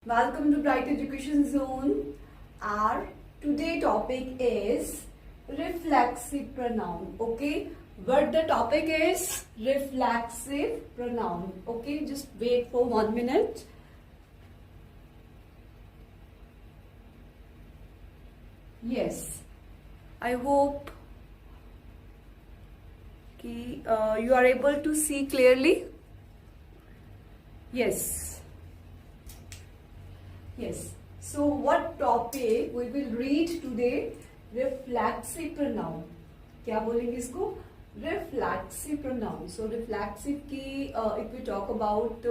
Welcome to Bright Education Zone. Our today topic is reflexive pronoun. Okay, what the topic is? Reflexive pronoun. Okay, just wait for 1 minute. Yes, I hope you are able to see clearly. Yes. Yes. So what topic we will read today? Reflexive pronoun. क्या बोलेंगे इसको? Reflexive pronoun. So reflexive की if we talk about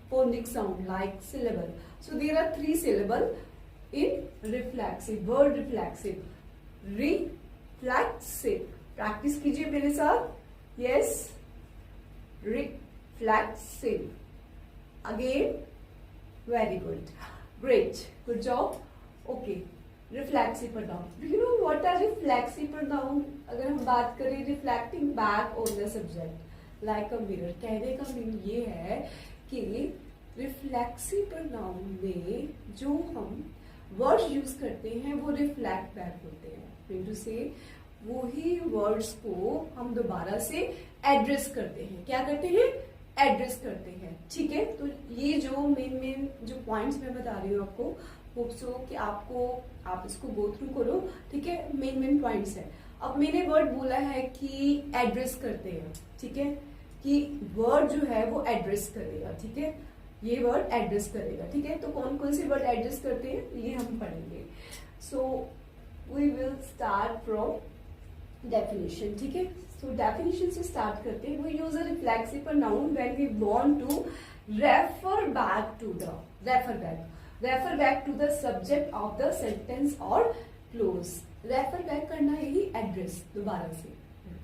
phonic sound like syllable. So there are 3 syllable in reflexive. Word reflexive. Reflexive. Practice कीजिए मेरे साथ. Yes. Reflexive. Again. Very good. Great. Good job. Okay. Reflexive pronoun. Do you know what are reflexive pronoun? अगर हम बात करें reflecting back on the subject like a mirror, कहने का mean ये है कि reflexive pronoun में जो हम words use करते हैं वो reflect back होते हैं. Mean to say वही words को हम दोबारा से address करते हैं. क्या करते हैं? एड्रेस करते हैं. ठीक है, तो ये जो मेन जो पॉइंट्स मैं बता रही हूँ आपको, होप सो कि आप इसको गो थ्रू करो. ठीक है, मेन पॉइंट्स है. अब मैंने वर्ड बोला है कि एड्रेस करते हैं. ठीक है, कि वर्ड जो है वो एड्रेस करेगा. ठीक है, ये वर्ड एड्रेस करेगा. ठीक है, तो कौन कौन से वर्ड एड्रेस करते हैं ये हम पढ़ेंगे. So we will start from definition. ठीक है, तो डेफिनेशन से स्टार्ट करते हैं. We use a reflexive pronoun when we want to refer back to the subject of the sentence or clause. Refer back करना यही एड्रेस, दोबारा से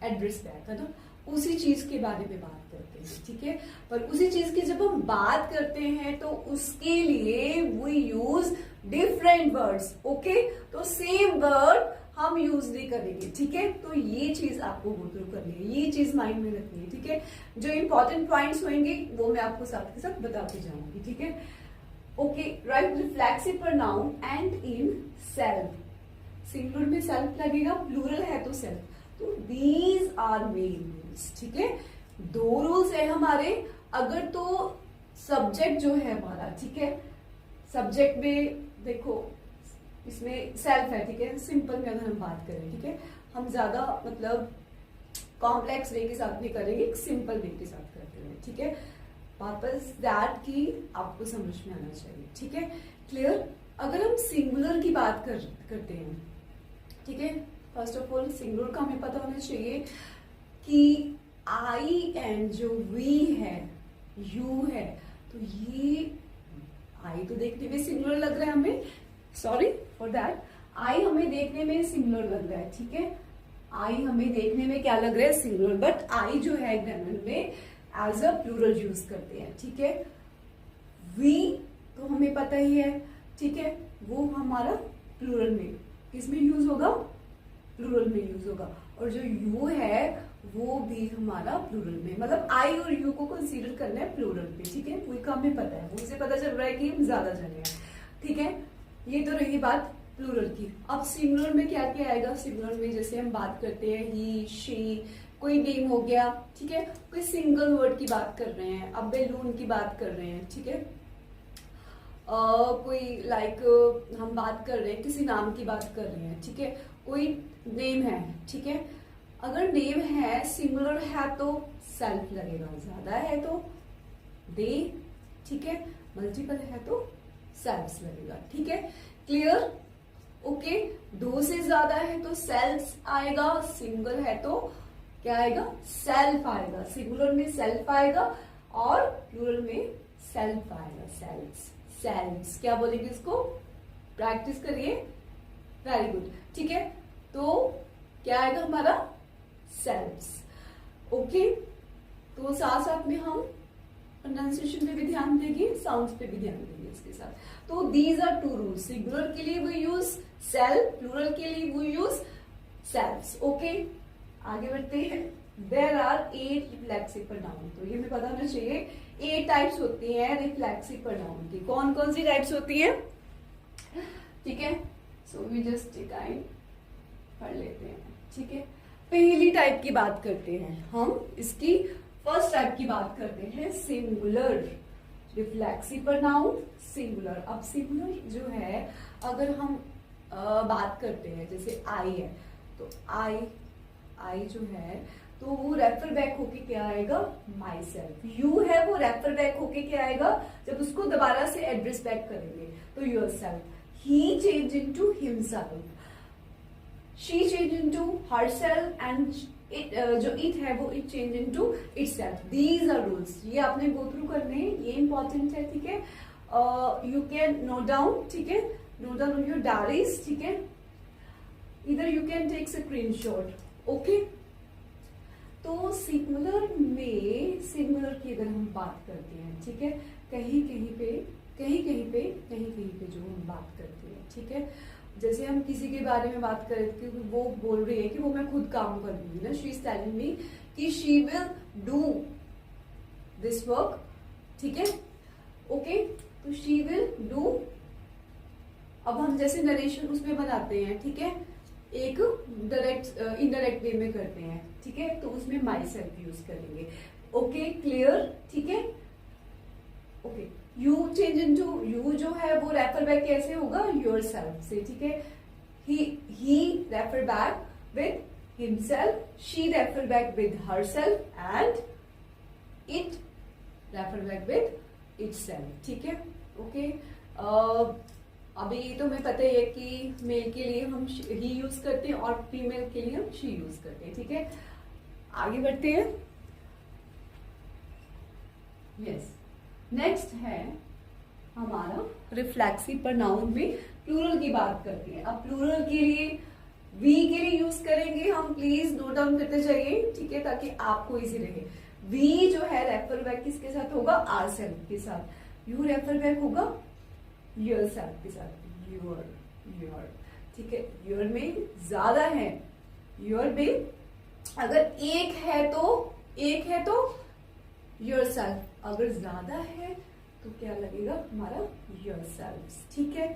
एड्रेस बैक है ना, उसी चीज के बारे में बात करते हैं. ठीक है, पर उसी चीज की जब हम बात करते हैं तो उसके लिए we use different words. Okay, तो सेम वर्ड हम यूज नहीं करेंगे. ठीक है, तो ये चीज आपको गो थ्रू करनी है, ये चीज माइंड में रखनी है. ठीक है, जो इंपॉर्टेंट पॉइंट्स होंगे वो मैं आपको साथ के साथ बताती जाऊंगी. ठीक है, okay. Right, reflexive pronoun and in self. Singular में सेल्फ लगेगा, प्लूरल है तो सेल्फ. तो दीज आर मेन रूल्स. ठीक है, 2 रूल्स है हमारे. अगर तो सब्जेक्ट जो है हमारा, ठीक है, सब्जेक्ट में देखो इसमें सेल्फ है. ठीक है, सिंपल में अगर हम बात करें, ठीक है, हम ज्यादा मतलब कॉम्प्लेक्स वे के साथ नहीं करेंगे, एक सिंपल वे के साथ करते हैं. ठीक है, पर्पस दैट की आपको समझ में आना चाहिए. ठीक है, क्लियर. अगर हम सिंगुलर की बात करते हैं, ठीक है, फर्स्ट ऑफ ऑल सिंगुलर का हमें पता होना चाहिए कि आई एंड जो वी है, यू है, तो ये आई तो देखने में सिंगुलर लग रहा है हमें. Sorry for that. आई हमें देखने में सिंगुलर लग रहा है. ठीक है, आई हमें देखने में क्या लग रहा है? सिंगुलर. बट आई जो है ग्रामर में एज अ प्लूरल यूज करते हैं. ठीक है, वी तो हमें पता ही है. ठीक है, वो हमारा प्लूरल में किसमें यूज होगा? प्लूरल में यूज होगा. और जो यू है वो भी हमारा प्लूरल में, मतलब आई और यू को कंसीडर करना है प्लूरल पे. ठीक है, वी का हमें पता है, मुझसे पता चल रहा है कि हम ज्यादा जने हैं. ठीक है, ये तो रही बात प्लूरल की. अब सिंगुलर में क्या क्या आएगा? सिंगुलर में जैसे हम बात करते हैं ही, शी, कोई नेम हो गया. ठीक है, कोई सिंगल वर्ड की बात कर रहे हैं, अब बैलून की बात कर रहे हैं. ठीक है, कोई लाइक हम बात कर रहे हैं, किसी नाम की बात कर रहे हैं. ठीक है, कोई नेम है. ठीक है, अगर नेम है, सिंगुलर है तो सेल्फ लगेगा, ज्यादा है तो दे. ठीक है, मल्टीपल है तो सेल्फ लगेगा. ठीक है, क्लियर. ओके, 2 से ज्यादा है तो सेल्फ आएगा, सिंगल है तो क्या आएगा? सेल्फ आएगा. सिंगुलर में सेल्फ आएगा और प्लूरल में सेल्फ आएगा. सेल्फ क्या बोलेंगे इसको? प्रैक्टिस करिए. Very good. ठीक है, तो क्या आएगा हमारा? सेल्फ. ओके, तो साथ साथ में हम प्रोनाउंसिएशन पे भी ध्यान देंगे, साउंड्स पे भी ध्यान देंगे इसके साथ. तो दीज आर 2 रूल्स. सिंगुलर के लिए वी यूज सेल्फ, प्लूरल के लिए वी यूज सेल्फ. ओके, आगे बढ़ते हैं. There are 8 reflexive pronoun. तो ये हमें पता होना चाहिए 8 टाइप्स होती हैं रिफ्लेक्सिव प्रोनाउन की। कौन कौन सी टाइप्स होती हैं? ठीक है, सो वी जस्ट डिफाइन पढ़ लेते हैं। ठीक है, पहली टाइप की बात करते हैं हम, इसकी फर्स्ट टाइप की बात करते हैं सिंगुलर रिफ्लेक्सिव प्रोनाउन सिंगुलर। अब सिंगुलर जो है, अगर हम बात करते हैं जैसे आई है, तो आई जो है तो वो रेफर बैक होके क्या आएगा? My self. यू है वो रेफर बैक होके क्या आएगा? जब उसको दोबारा से एड्रेस बैक करेंगे तो yourself. He change into himself, she change into herself, and it जो इट है वो it change into itself. These are rules, ये आपने गो थ्रू करने हैं, ये इंपॉर्टेंट है। ठीक है, यू कैन नोट डाउन, ठीक है, note down on your diaries. ठीक है, इधर you can take screenshot. Okay, तो सिंगुलर में, सिंगुलर की अगर हम बात करते हैं, ठीक है, कहीं कहीं पे जो हम बात करते हैं, ठीक है, जैसे हम किसी के बारे में बात करें क्योंकि वो बोल रही है कि वो मैं खुद काम करूंगी ना, शी इज टेलिंग मी कि she will do this work. ठीक है, ओके, तो शी विल डू। अब हम जैसे नरेशन उसमें बनाते हैं, ठीक है, एक डायरेक्ट इनडायरेक्ट वे में करते हैं, ठीक है, तो उसमें माई सेल्फ यूज करेंगे। Okay, clear? ठीक है, okay, you change into, you जो है वो रेफर बैक कैसे होगा? योर सेल्फ से। ठीक है, he refer back with himself, she refer back with herself, and it refer back with itself. ठीक है, ओके, अभी तो हमें पता ही है कि मेल के लिए हम ही यूज करते हैं और फीमेल के लिए हम शी यूज करते हैं। ठीक है, आगे बढ़ते हैं। यस, नेक्स्ट है हमारा रिफ्लेक्सिव प्रोनाउन में प्लूरल की बात करते हैं। अब प्लूरल के लिए वी के लिए यूज करेंगे हम, प्लीज नोट डाउन करते जाइए। ठीक है, ताकि आपको इजी रहे। वी जो है रेफर बैक किसके साथ होगा? आर सेल्फ के साथ। यू रेफर बैक होगा योर सेल्फ के साथ, योर। ठीक है, योर में ज्यादा है, योर में अगर एक है तो योर सेल्फ, अगर ज्यादा है तो क्या लगेगा हमारा? Your self. ठीक है,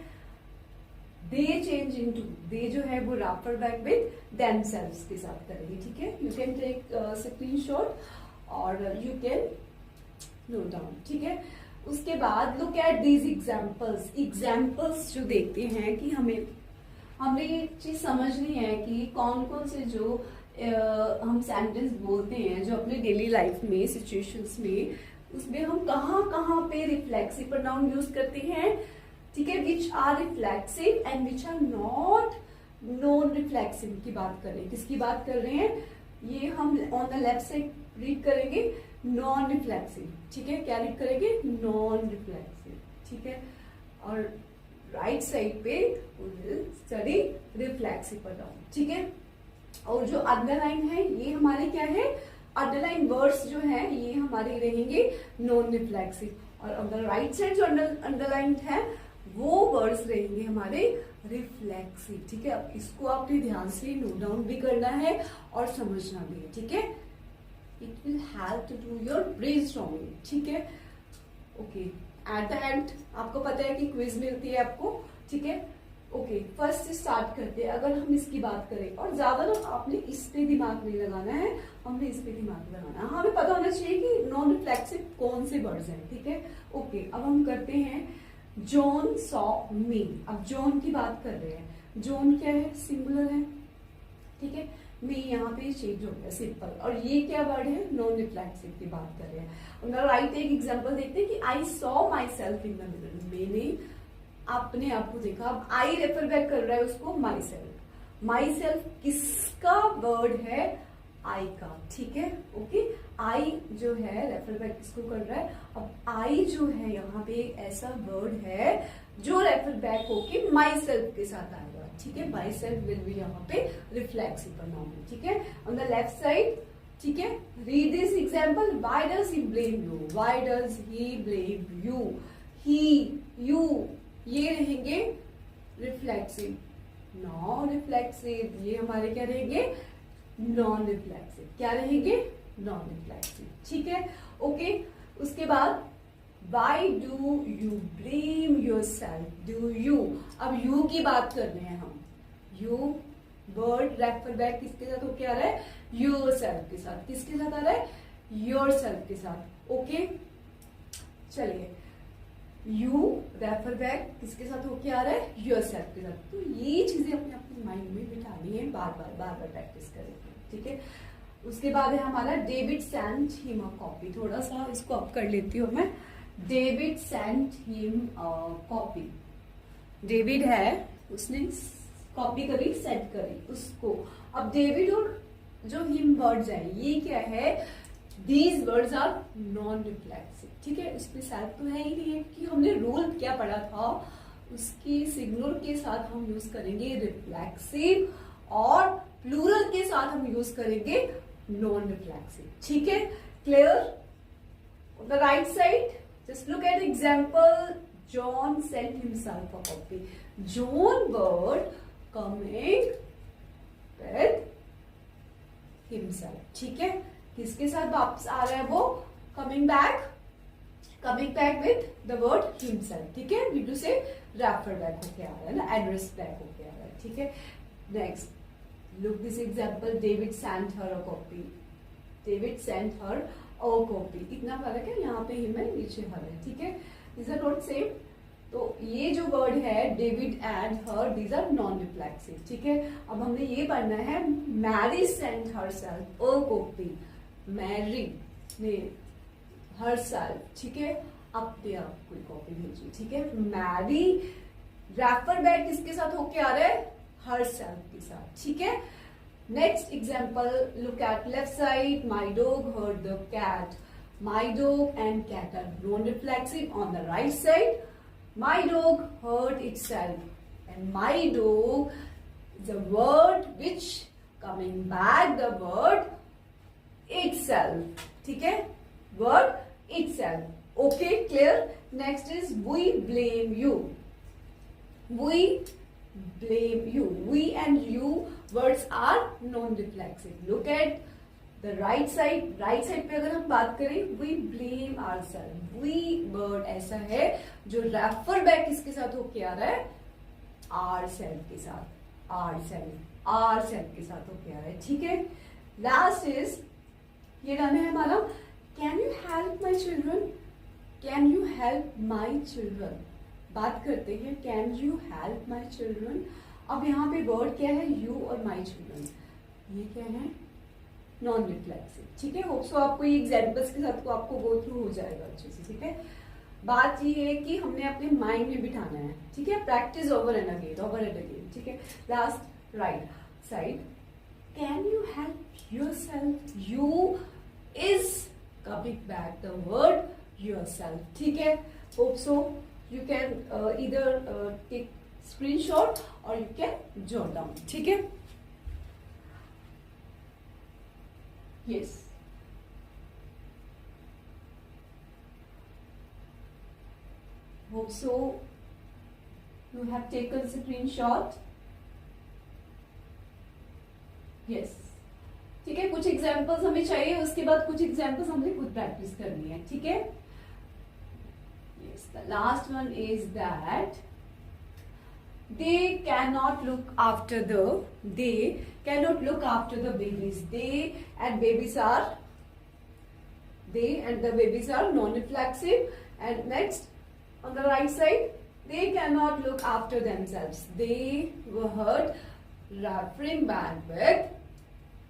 दे चेंज इनटू, दे जो है वो refer back with them selves के साथ करेंगे। ठीक है, यू कैन टेक स्क्रीनशॉट और यू कैन नोट डाउन। ठीक है, उसके बाद लुक एट दीज एग्जाम्पल्स जो देखते हैं कि हमें ये चीज समझनी है कि कौन कौन से जो हम सेंटेंस बोलते हैं जो अपने डेली लाइफ में सिचुएशंस में, उसमें हम कहाँ पे रिफ्लेक्सिव प्रोनाउन यूज करते हैं। ठीक है, which are reflexive and which are not non reflexive की बात कर रहे हैं। किसकी बात कर रहे हैं? ये हम on the left side read करेंगे नॉन रिफ्लेक्सिव। ठीक है, क्या रीड करेंगे? Non reflexive. ठीक है, और राइट साइड पे स्टडी रिफ्लेक्सिव प्रोनाउन। ठीक है, और जो अंडरलाइन है ये हमारे क्या है? अंडरलाइन वर्ड्स जो है ये हमारे रहेंगे नॉन रिफ्लेक्सिव, और अगर राइट साइड जो अंडरलाइन है वो वर्ड्स रहेंगे हमारे रिफ्लेक्सिव। ठीक है, अब इसको आपने ध्यान से नोट डाउन भी करना है और समझना भी है। ठीक है, it will help to do your brainstorming. ठीक है, ओके, एट द एंड आपको पता है कि क्विज मिलती है आपको। ठीक है, ओके, फर्स्ट स्टार्ट करते हैं। अगर हम इसकी बात करें, और ज्यादा ना आपने इस पे दिमाग नहीं लगाना है, हमने इस पे दिमाग लगाना है। हमें पता होना चाहिए कि नॉन रिफ्लेक्सिव कौन से वर्ड्स हैं। ठीक है, ओके, अब हम करते हैं जॉन सॉ मी। अब जॉन की बात कर रहे हैं, जॉन क्या है? सिंगुलर है। ठीक है, मी यहाँ पे चेंज हो गया, सिंपल। और ये क्या वर्ड है? नॉन रिफ्लेक्सिव की बात कर रहे हैं। राइट, एक एग्जांपल देखते हैं कि I saw my self in the mirror, मैंने अपने आप को देखा। अब आई रेफर बैक कर रहा है उसको माई सेल्फ। माई सेल्फ किसका वर्ड है? आई का। ठीक है, ओके, आई जो है रेफर बैक किसको कर रहा है? अब आई जो है यहाँ पे एक ऐसा वर्ड है जो रेफर बैक होके माई सेल्फ के साथ आएगा। ठीक है, माई सेल्फ विल बी यहाँ पे रिफ्लेक्सिव प्रोनाउन। ठीक है, ऑन द लेफ्ट साइड। ठीक है, read this example, why does he blame you, why does he blame you, he, you, ये रहेंगे रिफ्लेक्सिव। नॉन रिफ्लेक्सिव, ये हमारे क्या रहेंगे? Non reflexive. क्या रहेंगे? Non reflexive. ठीक है, ओके, उसके बाद why do you blame your self, do you, अब यू की बात कर रहे हैं हम, यू वर्ड रेफर बैक किसके साथ होके आ रहा है, योर सेल्फ के साथ, किसके साथ आ रहा है, योर सेल्फ के साथ, ओके। चलिए, यू रेफर बैक किसके साथ होके आ रहा है, योर सेल्फ के साथ। तो ये चीजें अपने अपने माइंड में बिठानी है, बार बार प्रैक्टिस करेंगे, ठीक है। उसके बाद है हमारा David sent him a copy, थोड़ा सा इसको अप कर लेती हूँ मैं। David sent him a copy, David है, उसने कॉपी करी, सेंड करी उसको। अब डेविड और जो हिम वर्ड्स है ये क्या है, these words are non reflexive, ठीक है। उसमें सेल्फ तो है ही नहीं है कि हमने रूल क्या पढ़ा था, उसकी सिग्नल के साथ हम यूज करेंगे रिफ्लेक्सिव और प्लूरल के साथ हम यूज करेंगे नॉन रिफ्लेक्सिव, ठीक है। Clear? On the right side just look at example, John sent himself a copy, John word coming with himself, ठीक है। किसके साथ वापस आ रहा है वो, coming back with the word himself, ठीक है। वी टू से रेफर बैक होके आ रहा है ना, एड्रेस बैक होके आ रहा है, ठीक है। Next look this example, David sent her a copy, David sent her a copy, इतना फर्क है, यहाँ पे हिम है, नीचे हर है, ठीक है। these are not same, तो ये जो वर्ड है David and her, these are non reflexive, ठीक है। अब हमने ये पढ़ना है, Mary sent herself a copy, Mary ने हर सेल्फ, ठीक है, अपने आप कोई कॉपी भेजी, ठीक है। मैरी रेफर बैक किसके साथ होके आ रहा है, हर सेल्फ के साथ, ठीक है। Next example, look at left side, my dog heard the cat, my dog and cat are non reflexive. On the right side, my dog heard itself and my dog is a word which coming back the word itself, ठीक है, word itself, okay. Clear? Next is we blame you, we blame you, we and you words are non-reflexive. Look at the right side पे अगर हम बात करें, we blame ourselves, we word ऐसा है जो रेफर बैक किसके साथ होके आ रहा है, ourself के साथ, ourself के साथ होके आ रहा है, ठीक है। लास्ट इज ये गाना है हमारा, can you help my children, can you help my children, बात करते हैं can you help my children. अब यहाँ पे वर्ड क्या है, यू और माई चिल्ड्रन, ये क्या है, नॉन रिफ्लेक्सिव, ठीक है। होप सो आपको ये एग्जाम्पल्स के साथ को आपको गो थ्रू हो जाएगा अच्छे से, ठीक है। बात ये है कि हमने अपने माइंड में बिठाना है, ठीक है, प्रैक्टिस ओवर एंड अगेन, ठीक है। Last right side, can you help your self, you is coming back the word your self, ठीक है। Hope so you can either take screenshot or you can jot down, ठीक है। yes, hope so you have taken screenshot, yes, ठीक है। कुछ examples हमें चाहिए, उसके बाद कुछ एग्जांपल्स हमने खुद प्रैक्टिस करनी है, ठीक है। Yes, the last one is that they cannot look after the babies. They and the babies are non-reflexive. And next, on the right side, they cannot look after themselves. They were heard referring back with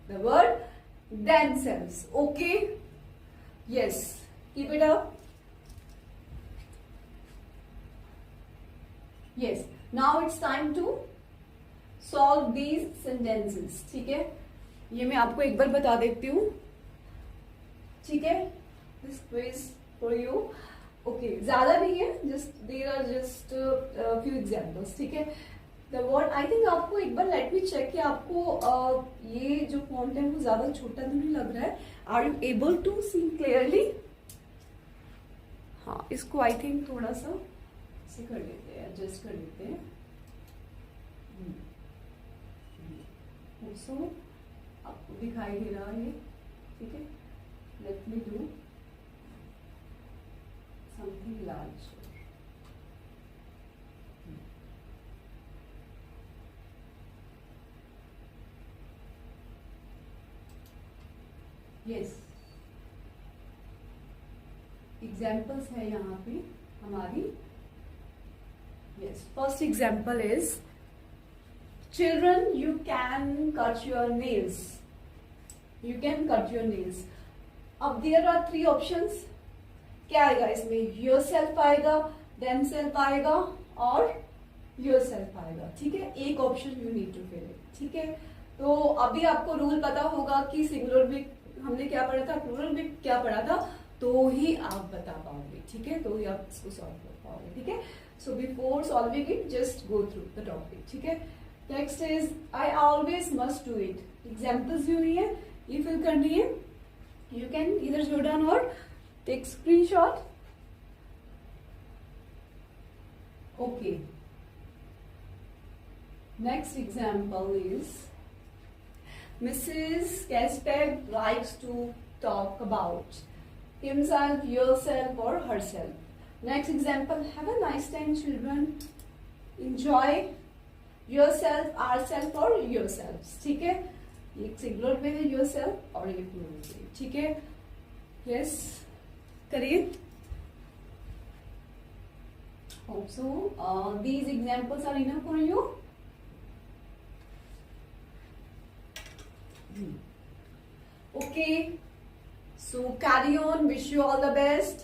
the word themselves. Okay? Yes. Keep it up. Yes, now it's time to solve these sentences, ठीक है। ये मैं आपको एक बार बता देती हूँ, ठीक है। This quiz for you, okay, ज्यादा नहीं है, just there are just few examples, ठीक है। The word I think आपको एक बार let me check कि आपको ये जो font है वो ज्यादा छोटा तो नहीं लग रहा है। Are you able to see clearly? हाँ, इसको I think थोड़ा सा ऐसे कर लेते हैं, एडजस्ट कर लेते हैं। सो आपको दिखाई दे रहा है, ठीक है। Let me do something larger. Yes. Examples है यहाँ पे हमारी. Yes. First example is, children, you can cut your nails. You can cut your nails. अब there are three options. क्या आएगा इसमें? yourself आएगा, themself आएगा और yourself आएगा. ठीक है, एक option you need to fill it. ठीक है, तो अभी आपको रूल पता होगा कि सिंगुलर में हमने क्या पढ़ा था, प्लूरल में क्या पढ़ा था, तो ही आप बता पाओगे. ठीक है, तो ही आप इसको सॉल्व कर पाओगे. ठीक है, so before solving it just go through the topic. ठीक है, next is I always must do it. Examples दी हुई है, ये फिल करनी है. यू कैन इधर जो डाउन और take screenshot. Okay, next example is Mrs. Gaspard likes to talk about himself, yourself or herself. Next example, have a nice time children. Enjoy yourself, ourself or yourselves. ठीक है, ये singular में है yourself और ये plural में. ठीक है, yes, करिए. Hope so. These examples are enough for you. Okay, so carry on. Wish you all the best.